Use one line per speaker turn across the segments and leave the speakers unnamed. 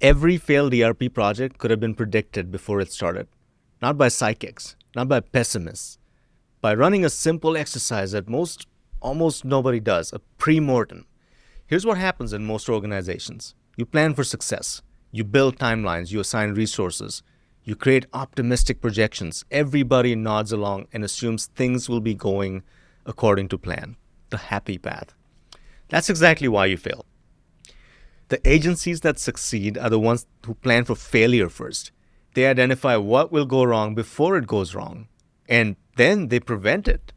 Every failed ERP project could have been predicted before it started. Not by psychics, not by pessimists, by running a simple exercise that almost nobody does, a pre-mortem. Here's what happens in most organizations. You plan for success. You build timelines. You assign resources. You create optimistic projections. Everybody nods along and assumes things will be going according to plan, the happy path. That's exactly why you fail. The agencies that succeed are the ones who plan for failure first. They identify what will go wrong before it goes wrong, and then they prevent it.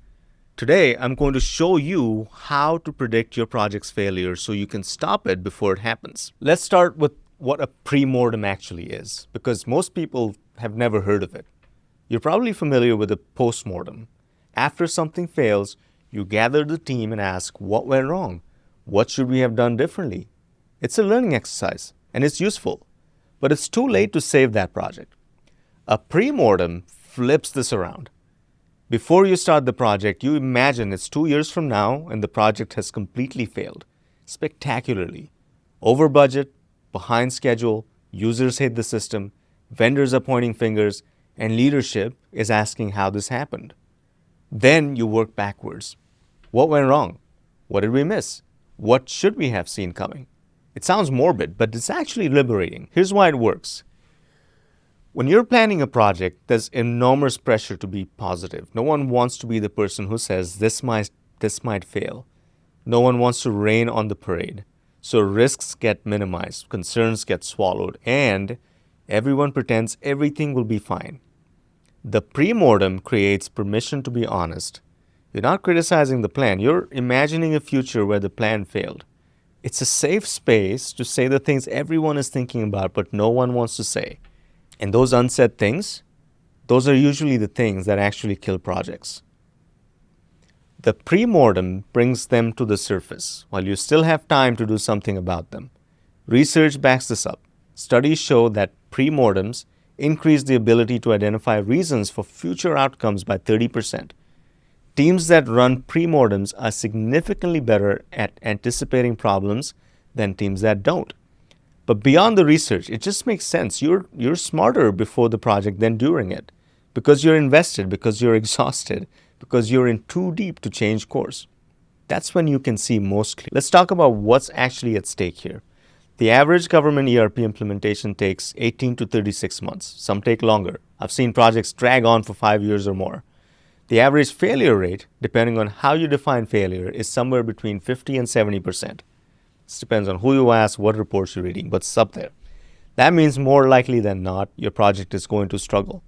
Today, I'm going to show you how to predict your project's failure so you can stop it before it happens. Let's start with what a pre-mortem actually is, because most people have never heard of it. You're probably familiar with a post-mortem. After something fails, you gather the team and ask, what went wrong? What should we have done differently? It's a learning exercise, and it's useful, but it's too late to save that project. A pre-mortem flips this around. Before you start the project, you imagine it's 2 years from now and the project has completely failed, spectacularly. Over budget, behind schedule, users hate the system, vendors are pointing fingers, and leadership is asking how this happened. Then you work backwards. What went wrong? What did we miss? What should we have seen coming? It sounds morbid, but it's actually liberating. Here's why it works. When you're planning a project, there's enormous pressure to be positive. No one wants to be the person who says, this might fail. No one wants to rain on the parade. So risks get minimized, concerns get swallowed, and everyone pretends everything will be fine. The pre-mortem creates permission to be honest. You're not criticizing the plan. You're imagining a future where the plan failed. It's a safe space to say the things everyone is thinking about, but no one wants to say. And those unsaid things, those are usually the things that actually kill projects. The pre-mortem brings them to the surface while you still have time to do something about them. Research backs this up. Studies show that pre-mortems increase the ability to identify reasons for future outcomes by 30%. Teams that run pre-mortems are significantly better at anticipating problems than teams that don't. But beyond the research, it just makes sense. You're smarter before the project than during it, because you're invested, because you're exhausted, because you're in too deep to change course. That's when you can see most clearly. Let's talk about what's actually at stake here. The average government ERP implementation takes 18 to 36 months. Some take longer. I've seen projects drag on for 5 years or more. The average failure rate, depending on how you define failure, is somewhere between 50 and 70%. This depends on who you ask, what reports you're reading, but it's up there. That means more likely than not, your project is going to struggle.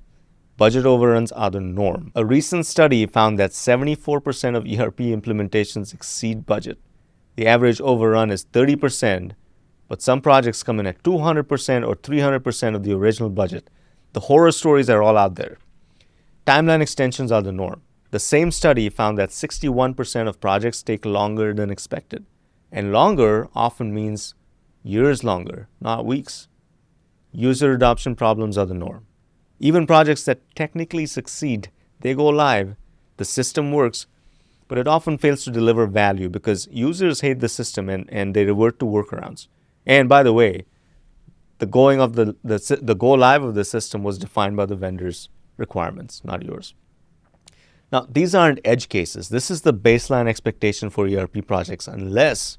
Budget overruns are the norm. A recent study found that 74% of ERP implementations exceed budget. The average overrun is 30%, but some projects come in at 200% or 300% of the original budget. The horror stories are all out there. Timeline extensions are the norm. The same study found that 61% of projects take longer than expected. And longer often means years longer, not weeks. User adoption problems are the norm. Even projects that technically succeed, they go live, the system works, but it often fails to deliver value because users hate the system and they revert to workarounds. And by the way, the go live of the system was defined by the vendor's requirements, not yours. Now, these aren't edge cases. This is the baseline expectation for ERP projects unless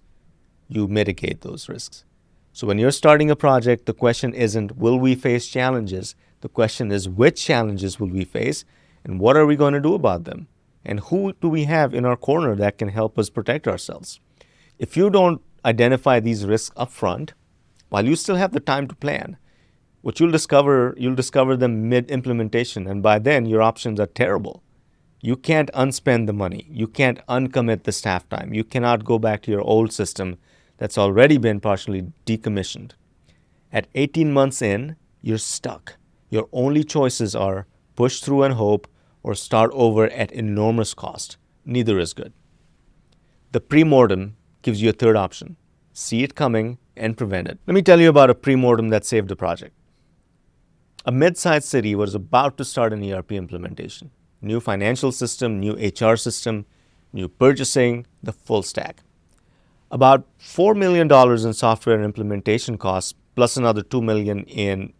you mitigate those risks. So when you're starting a project, the question isn't, will we face challenges? The question is, which challenges will we face and what are we going to do about them? And who do we have in our corner that can help us protect ourselves? If you don't identify these risks upfront, while you still have the time to plan, what you'll discover them mid-implementation, and by then your options are terrible. You can't unspend the money. You can't uncommit the staff time. You cannot go back to your old system that's already been partially decommissioned. At 18 months in, you're stuck. Your only choices are push through and hope or start over at enormous cost. Neither is good. The pre-mortem gives you a third option. See it coming and prevent it. Let me tell you about a pre-mortem that saved a project. A mid-sized city was about to start an ERP implementation. New financial system, new HR system, new purchasing, the full stack. About $4 million in software implementation costs plus another $2 million in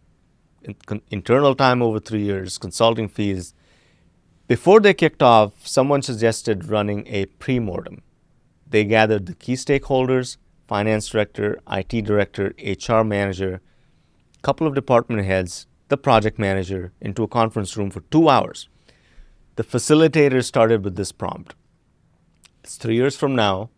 internal time over 3 years, consulting fees. Before they kicked off, someone suggested running a pre-mortem. They gathered the key stakeholders, finance director, IT director, HR manager, a couple of department heads, the project manager, into a conference room for 2 hours. The facilitator started with this prompt. It's 3 years from now.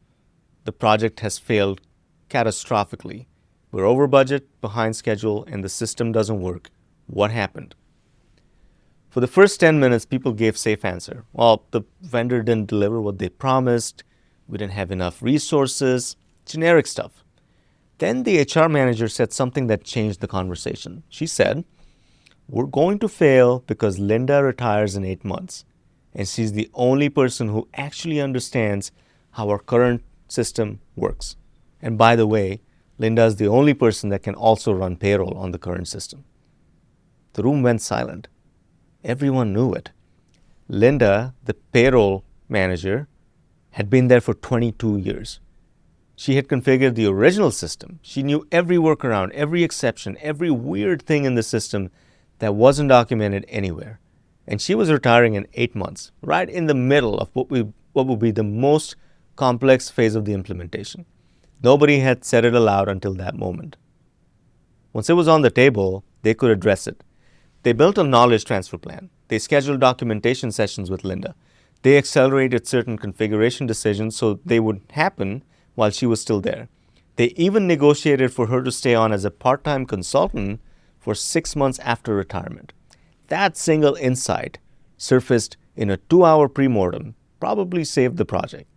The project has failed catastrophically. We're over budget, behind schedule, and the system doesn't work. What happened? For the first 10 minutes, people gave safe answer. Well, the vendor didn't deliver what they promised. We didn't have enough resources. Generic stuff. Then the HR manager said something that changed the conversation. She said, we're going to fail because Linda retires in 8 months. And she's the only person who actually understands how our current system works. And by the way, Linda is the only person that can also run payroll on the current system. The room went silent. Everyone knew it. Linda, the payroll manager, had been there for 22 years. She had configured the original system. She knew every workaround, every exception, every weird thing in the system that wasn't documented anywhere. And she was retiring in 8 months, right in the middle of what would be the most complex phase of the implementation. Nobody had said it aloud until that moment. Once it was on the table, they could address it. They built a knowledge transfer plan. They scheduled documentation sessions with Linda. They accelerated certain configuration decisions so they would happen while she was still there. They even negotiated for her to stay on as a part-time consultant for 6 months after retirement. That single insight, surfaced in a 2-hour pre-mortem, probably saved the project.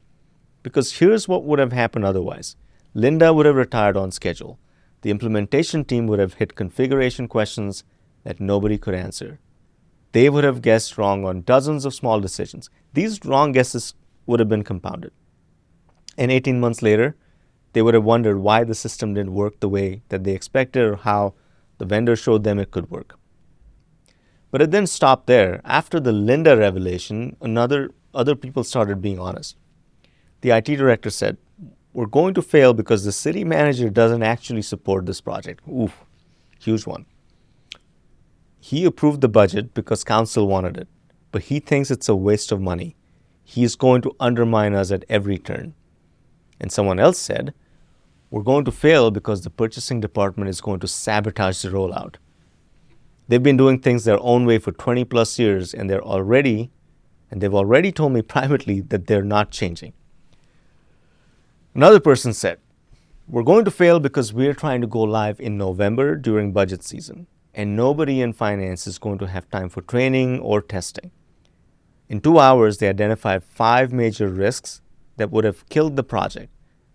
Because here's what would have happened otherwise. Linda would have retired on schedule. The implementation team would have hit configuration questions that nobody could answer. They would have guessed wrong on dozens of small decisions. These wrong guesses would have been compounded. And 18 months later, they would have wondered why the system didn't work the way that they expected or how the vendor showed them it could work. But it didn't stop there. After the Linda revelation, other people started being honest. The IT director said, we're going to fail because the city manager doesn't actually support this project. Oof, huge one. He approved the budget because council wanted it, but he thinks it's a waste of money. He is going to undermine us at every turn. And someone else said, we're going to fail because the purchasing department is going to sabotage the rollout. They've been doing things their own way for 20 plus years, and they've already told me privately that they're not changing. Another person said, we're going to fail because we're trying to go live in November during budget season, and nobody in finance is going to have time for training or testing. In 2 hours, they identified 5 major risks that would have killed the project.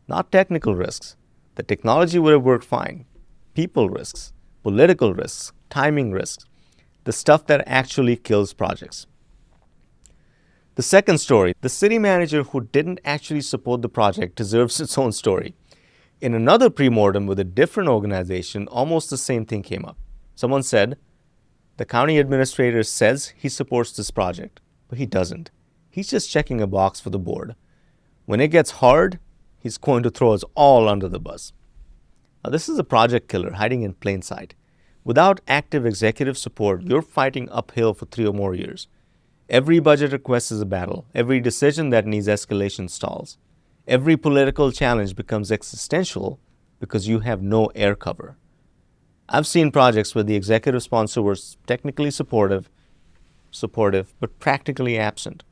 Not technical risks. The technology would have worked fine. People risks, political risks, timing risks, the stuff that actually kills projects. The second story, the city manager who didn't actually support the project deserves its own story. In another pre-mortem with a different organization, almost the same thing came up. Someone said, the county administrator says he supports this project, but he doesn't. He's just checking a box for the board. When it gets hard, he's going to throw us all under the bus. Now, this is a project killer hiding in plain sight. Without active executive support, you're fighting uphill for 3 or more years. Every budget request is a battle. Every decision that needs escalation stalls. Every political challenge becomes existential because you have no air cover. I've seen projects where the executive sponsor was technically supportive, but practically absent.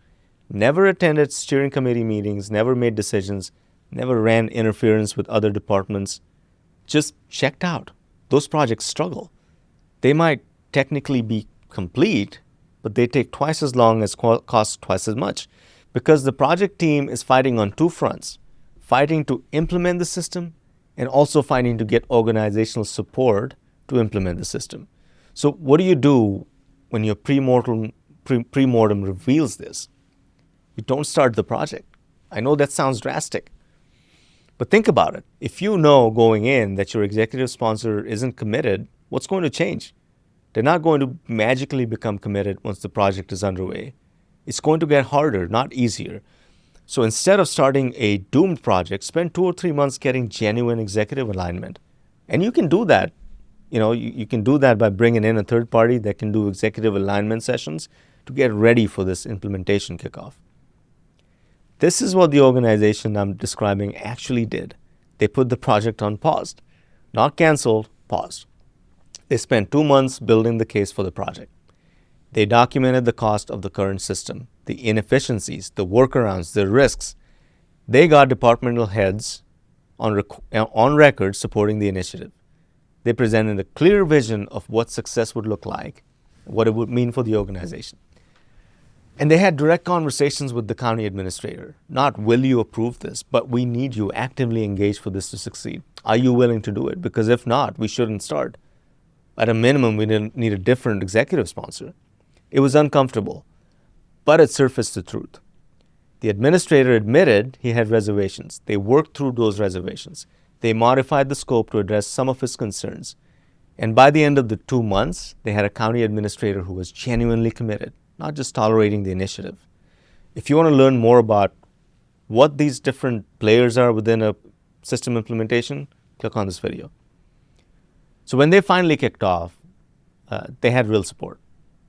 Never attended steering committee meetings, never made decisions, never ran interference with other departments. Just checked out. Those projects struggle. They might technically be complete, but they take twice as long as cost twice as much because the project team is fighting on 2 fronts, fighting to implement the system and also fighting to get organizational support to implement the system. So what do you do when your pre-mortem reveals this? You don't start the project. I know that sounds drastic, but think about it. If you know going in that your executive sponsor isn't committed, what's going to change? They're not going to magically become committed once the project is underway. It's going to get harder, not easier. So instead of starting a doomed project, spend 2 or 3 months getting genuine executive alignment. And you can do that You can do that by bringing in a third party that can do executive alignment sessions to get ready for this implementation kickoff. This is what the organization I'm describing actually did. They put the project on pause, not canceled, paused. They spent 2 months building the case for the project. They documented the cost of the current system, the inefficiencies, the workarounds, the risks. They got departmental heads on record supporting the initiative. They presented a clear vision of what success would look like, what it would mean for the organization. And they had direct conversations with the county administrator. Not, will you approve this, but we need you actively engaged for this to succeed. Are you willing to do it? Because if not, we shouldn't start. At a minimum, we need a different executive sponsor. It was uncomfortable, but it surfaced the truth. The administrator admitted he had reservations. They worked through those reservations. They modified the scope to address some of his concerns. And by the end of the 2 months, they had a county administrator who was genuinely committed, not just tolerating the initiative. If you want to learn more about what these different players are within a system implementation, click on this video. So when they finally kicked off, they had real support.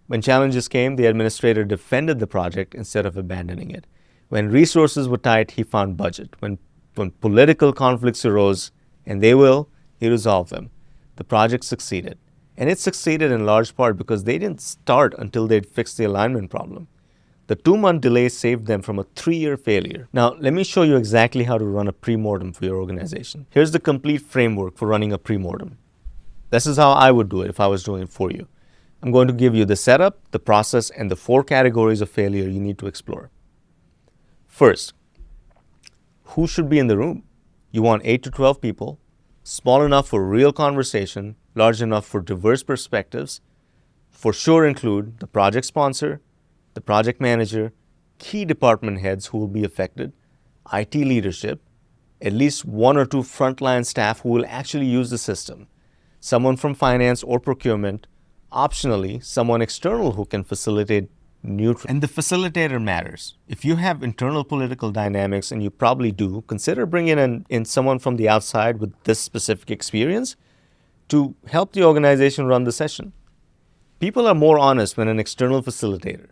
When challenges came, the administrator defended the project instead of abandoning it. When resources were tight, he found budget. When political conflicts arose, and they will, he resolved them. The project succeeded. And it succeeded in large part because they didn't start until they'd fixed the alignment problem. The 2-month delay saved them from a 3-year failure. Now, let me show you exactly how to run a pre-mortem for your organization. Here's the complete framework for running a pre-mortem. This is how I would do it if I was doing it for you. I'm going to give you the setup, the process, and the 4 categories of failure you need to explore. First, who should be in the room? You want 8 to 12 people, small enough for real conversation, large enough for diverse perspectives. For sure include the project sponsor, the project manager, key department heads who will be affected, IT leadership, at least 1 or 2 frontline staff who will actually use the system, someone from finance or procurement, optionally, someone external who can facilitate neutral. And the facilitator matters. If you have internal political dynamics, and you probably do, consider bringing in someone from the outside with this specific experience to help the organization run the session. People are more honest when an external facilitator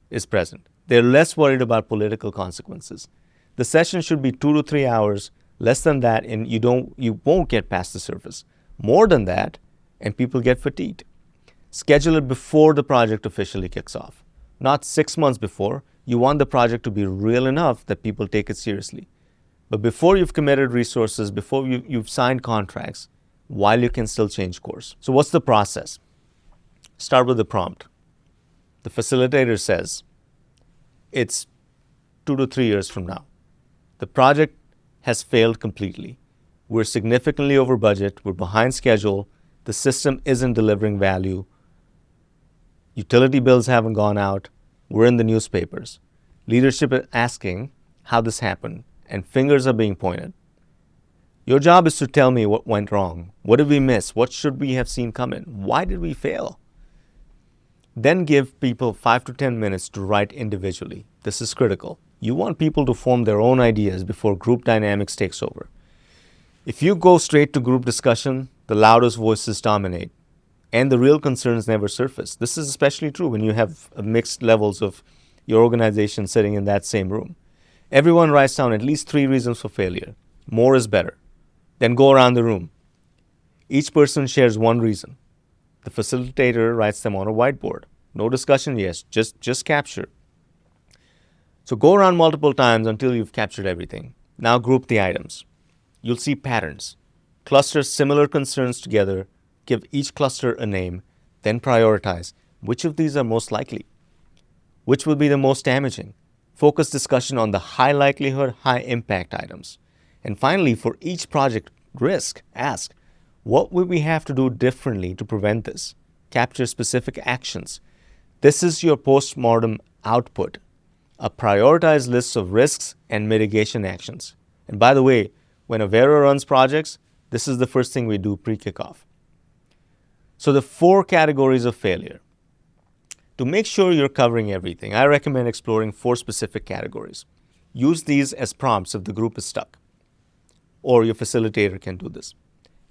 is present. They're less worried about political consequences. The session should be 2 to 3 hours, less than that, and you won't get past the surface. More than that, and people get fatigued. Schedule it before the project officially kicks off. Not 6 months before. You want the project to be real enough that people take it seriously. But before you've committed resources, before you've signed contracts, while you can still change course. So what's the process? Start with the prompt. The facilitator says, it's 2 to 3 years from now. The project has failed completely. We're significantly over budget. We're behind schedule. The system isn't delivering value. Utility bills haven't gone out. We're in the newspapers. Leadership is asking how this happened, and fingers are being pointed. Your job is to tell me what went wrong. What did we miss? What should we have seen coming? Why did we fail? Then give people 5 to 10 minutes to write individually. This is critical. You want people to form their own ideas before group dynamics takes over. If you go straight to group discussion, the loudest voices dominate, and the real concerns never surface. This is especially true when you have mixed levels of your organization sitting in that same room. Everyone writes down at least 3 reasons for failure. More is better. Then go around the room. Each person shares 1 reason. The facilitator writes them on a whiteboard. No discussion, yes, just capture. So go around multiple times until you've captured everything. Now group the items. You'll see patterns. Cluster similar concerns together, give each cluster a name, then prioritize. Which of these are most likely? Which will be the most damaging? Focus discussion on the high likelihood, high impact items. And finally, for each project risk, ask, what would we have to do differently to prevent this? Capture specific actions. This is your post-mortem output, a prioritized list of risks and mitigation actions. And by the way, when Avera runs projects, this is the first thing we do pre-kickoff. So the 4 categories of failure. To make sure you're covering everything, I recommend exploring 4 specific categories. Use these as prompts if the group is stuck, or your facilitator can do this.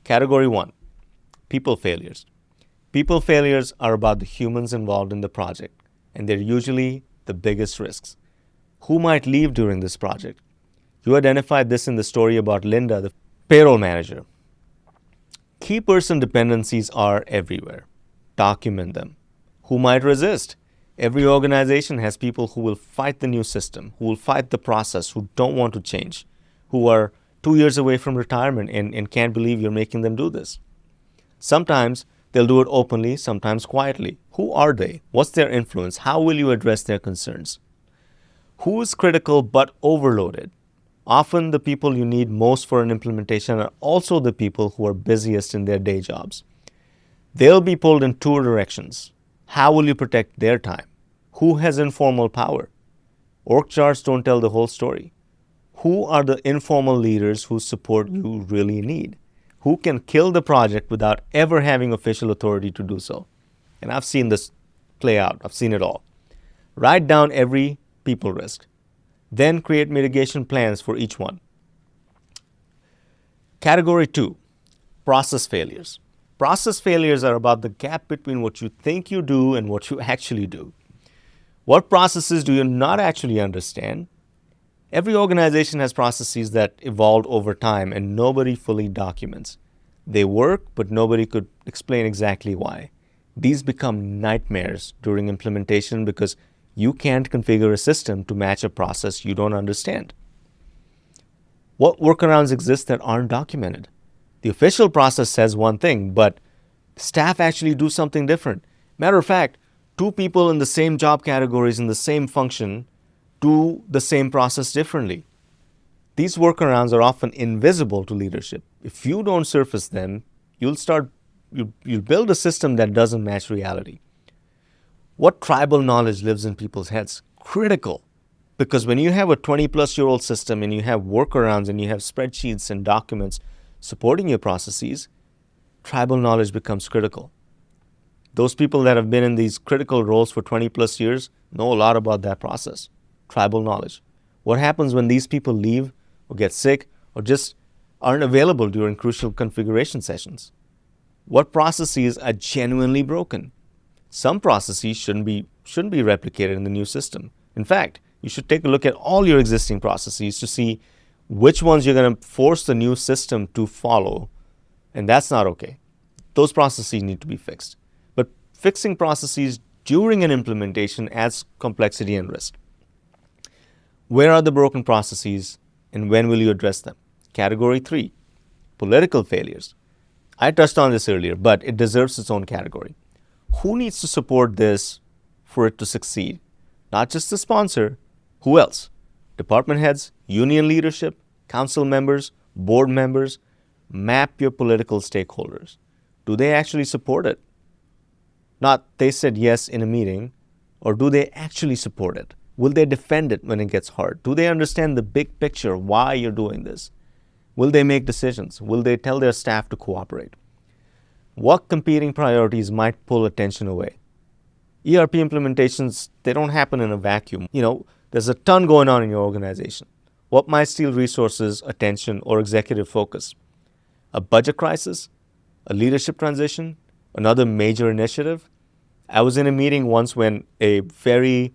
Category 1, People failures. People failures are about the humans involved in the project, and they're usually the biggest risks. Who might leave during this project? You identified this in the story about Linda, the payroll manager. Key person dependencies are everywhere. Document them. Who might resist? Every organization has people who will fight the new system, who will fight the process, who don't want to change, who are 2 years away from retirement and can't believe you're making them do this. Sometimes they'll do it openly, sometimes quietly. Who are they? What's their influence? How will you address their concerns? Who is critical but overloaded? Often the people you need most for an implementation are also the people who are busiest in their day jobs. They'll be pulled in two directions. How will you protect their time? Who has informal power? Org charts don't tell the whole story. Who are the informal leaders whose support you really need? Who can kill the project without ever having official authority to do so? And I've seen this play out. I've seen it all. Write down every people risk. Then create mitigation plans for each one. Category 2, process failures. Process failures are about the gap between what you think you do and what you actually do. What processes do you not actually understand? Every organization has processes that evolved over time and nobody fully documents. They work, but nobody could explain exactly why. These become nightmares during implementation because you can't configure a system to match a process you don't understand. What workarounds exist that aren't documented? The official process says one thing, but staff actually do something different. Matter of fact, two people in the same job categories in the same function do the same process differently. These workarounds are often invisible to leadership. If you don't surface them, you'll build a system that doesn't match reality. What tribal knowledge lives in people's heads? Critical. Because when you have a 20-plus-year-old system and you have workarounds and you have spreadsheets and documents supporting your processes, tribal knowledge becomes critical. Those people that have been in these critical roles for 20-plus years know a lot about that process. Tribal knowledge. What happens when these people leave or get sick or just aren't available during crucial configuration sessions? What processes are genuinely broken? Some processes shouldn't be replicated in the new system. In fact, you should take a look at all your existing processes to see which ones you're going to force the new system to follow, and that's not okay. Those processes need to be fixed. But fixing processes during an implementation adds complexity and risk. Where are the broken processes and when will you address them? Category 3, political failures. I touched on this earlier, but it deserves its own category. Who needs to support this for it to succeed? Not just the sponsor. Who else? Department heads, union leadership, council members, board members. Map your political stakeholders. Do they actually support it? Not they said yes in a meeting, or do they actually support it? Will they defend it when it gets hard? Do they understand the big picture, why you're doing this? Will they make decisions? Will they tell their staff to cooperate? What competing priorities might pull attention away? ERP implementations, they don't happen in a vacuum. There's a ton going on in your organization. What might steal resources, attention, or executive focus? A budget crisis? A leadership transition? Another major initiative? I was in a meeting once when a very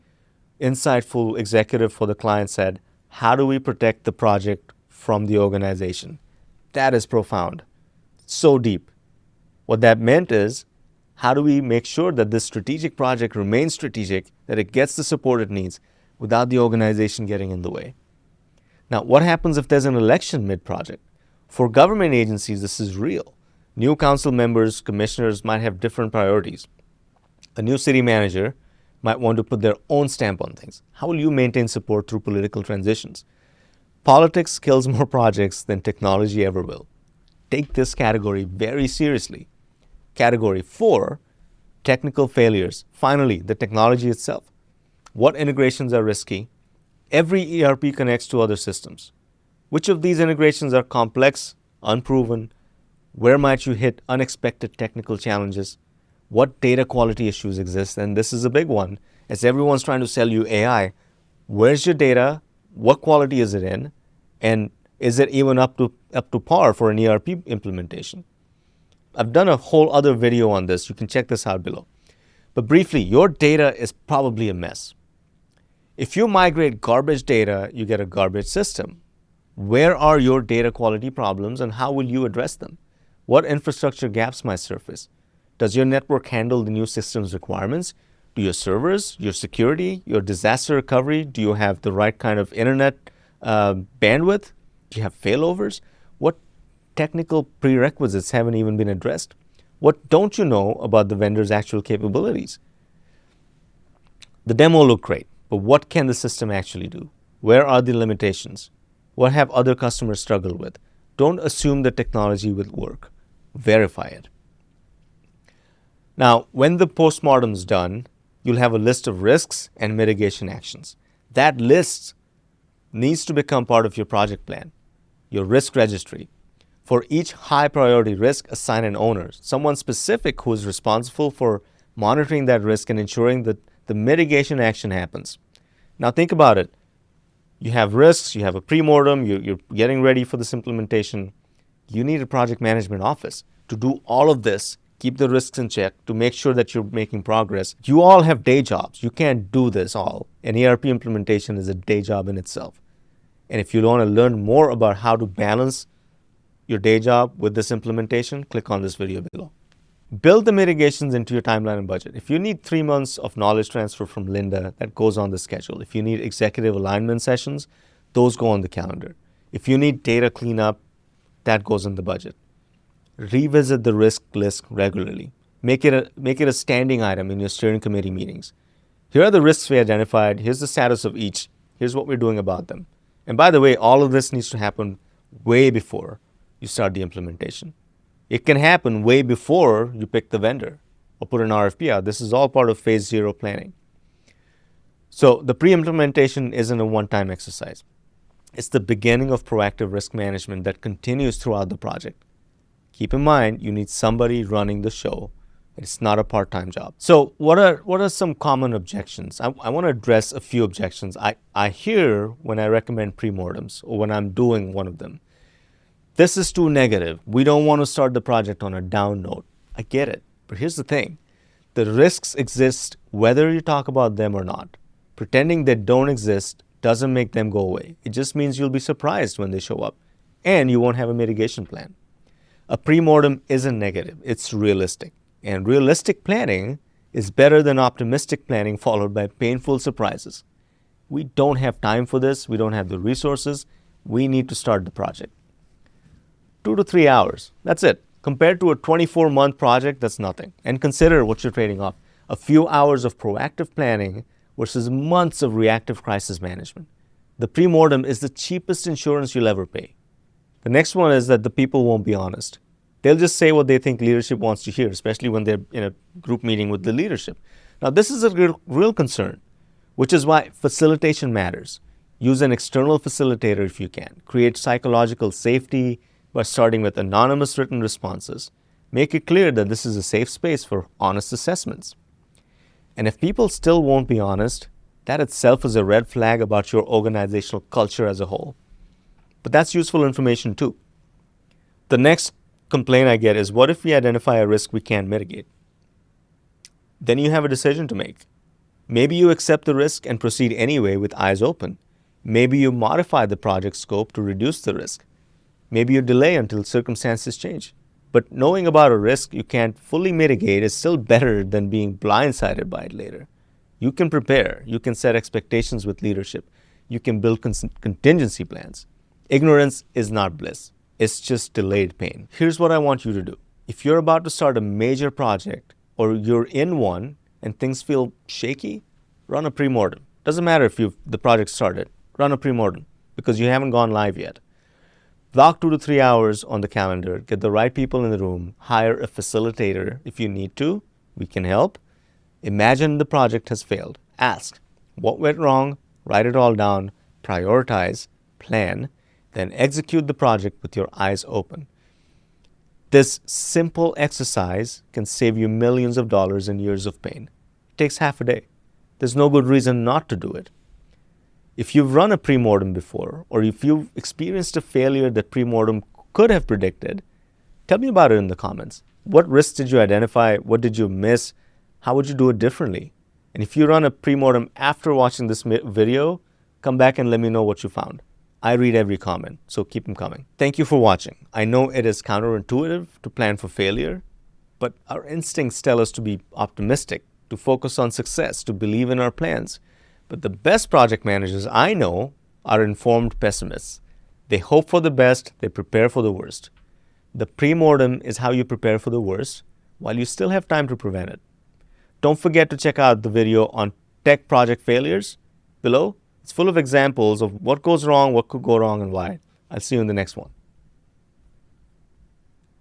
insightful executive for the client said, "How do we protect the project from the organization?" That is profound. So deep. What that meant is, how do we make sure that this strategic project remains strategic, that it gets the support it needs without the organization getting in the way? Now, what happens if there's an election mid-project? For government agencies, this is real. New council members, commissioners might have different priorities. A new city manager might want to put their own stamp on things. How will you maintain support through political transitions? Politics kills more projects than technology ever will. Take this category very seriously. Category 4, technical failures. Finally, the technology itself. What integrations are risky? Every ERP connects to other systems. Which of these integrations are complex, unproven? Where might you hit unexpected technical challenges? What data quality issues exist? And this is a big one, as everyone's trying to sell you AI. Where's your data? What quality is it in? And is it even up to par for an ERP implementation? I've done a whole other video on this. You can check this out below. But briefly, your data is probably a mess. If you migrate garbage data, you get a garbage system. Where are your data quality problems and how will you address them? What infrastructure gaps might surface? Does your network handle the new system's requirements? Do your servers, your security, your disaster recovery, do you have the right kind of internet bandwidth? Do you have failovers? What technical prerequisites haven't even been addressed? What don't you know about the vendor's actual capabilities? The demo looked great, but what can the system actually do? Where are the limitations? What have other customers struggled with? Don't assume the technology will work. Verify it. Now, when the postmortem is done, you'll have a list of risks and mitigation actions. That list needs to become part of your project plan, your risk registry. For each high priority risk, assign an owner, someone specific who is responsible for monitoring that risk and ensuring that the mitigation action happens. Now think about it. You have risks, you have a pre-mortem, you're getting ready for this implementation. You need a project management office to do all of this, keep the risks in check, to make sure that you're making progress. You all have day jobs. You can't do this all. An ERP implementation is a day job in itself. And if you want to learn more about how to balance your day job with this implementation, click on this video below. Build the mitigations into your timeline and budget. If you need 3 months of knowledge transfer from Linda, that goes on the schedule. If you need executive alignment sessions, those go on the calendar. If you need data cleanup, that goes in the budget. Revisit the risk list regularly. Make it a standing item in your steering committee meetings. Here are the risks we identified. Here's the status of each. Here's what we're doing about them. And by the way, all of this needs to happen way before you start the implementation. It can happen way before you pick the vendor or put an RFP out. This is all part of phase 0 planning. So the pre-implementation isn't a one-time exercise. It's the beginning of proactive risk management that continues throughout the project. Keep in mind, you need somebody running the show. It's not a part-time job. So what are some common objections? I want to address a few objections I hear when I recommend pre-mortems or when I'm doing one of them. This is too negative. We don't want to start the project on a down note. I get it. But here's the thing. The risks exist whether you talk about them or not. Pretending they don't exist doesn't make them go away. It just means you'll be surprised when they show up and you won't have a mitigation plan. A pre-mortem isn't negative. It's realistic. And realistic planning is better than optimistic planning followed by painful surprises. We don't have time for this. We don't have the resources. We need to start the project. 2 to 3 hours. That's it. Compared to a 24-month project, that's nothing. And consider what you're trading off. A few hours of proactive planning versus months of reactive crisis management. The pre-mortem is the cheapest insurance you'll ever pay. The next one is that the people won't be honest. They'll just say what they think leadership wants to hear, especially when they're in a group meeting with the leadership. Now, this is a real concern, which is why facilitation matters. Use an external facilitator if you can. Create psychological safety by starting with anonymous written responses. Make it clear that this is a safe space for honest assessments. And if people still won't be honest, that itself is a red flag about your organizational culture as a whole. But that's useful information too. The next complaint I get is, what if we identify a risk we can't mitigate? Then you have a decision to make. Maybe you accept the risk and proceed anyway with eyes open. Maybe you modify the project scope to reduce the risk. Maybe you delay until circumstances change. But knowing about a risk you can't fully mitigate is still better than being blindsided by it later. You can prepare. You can set expectations with leadership. You can build contingency plans. Ignorance is not bliss. It's just delayed pain. Here's what I want you to do. If you're about to start a major project or you're in one and things feel shaky, run a pre-mortem. Doesn't matter if the project started. Run a pre-mortem because you haven't gone live yet. Block 2 to 3 hours on the calendar. Get the right people in the room. Hire a facilitator if you need to. We can help. Imagine the project has failed. Ask, what went wrong? Write it all down. Prioritize. Plan. Then execute the project with your eyes open. This simple exercise can save you millions of dollars and years of pain. It takes half a day. There's no good reason not to do it. If you've run a pre-mortem before, or if you've experienced a failure that pre-mortem could have predicted, Tell me about it in the comments. What risks did you identify? What did you miss? How would you do it differently? And if you run a pre-mortem after watching this video, come back and let me know what you found. I read every comment, so keep them coming. Thank you for watching. I know it is counterintuitive to plan for failure, but our instincts tell us to be optimistic, to focus on success, to believe in our plans. But the best project managers I know are informed pessimists. They hope for the best, they prepare for the worst. The pre-mortem is how you prepare for the worst while you still have time to prevent it. Don't forget to check out the video on tech project failures below. It's full of examples of what goes wrong, what could go wrong, and why. I'll see you in the next one.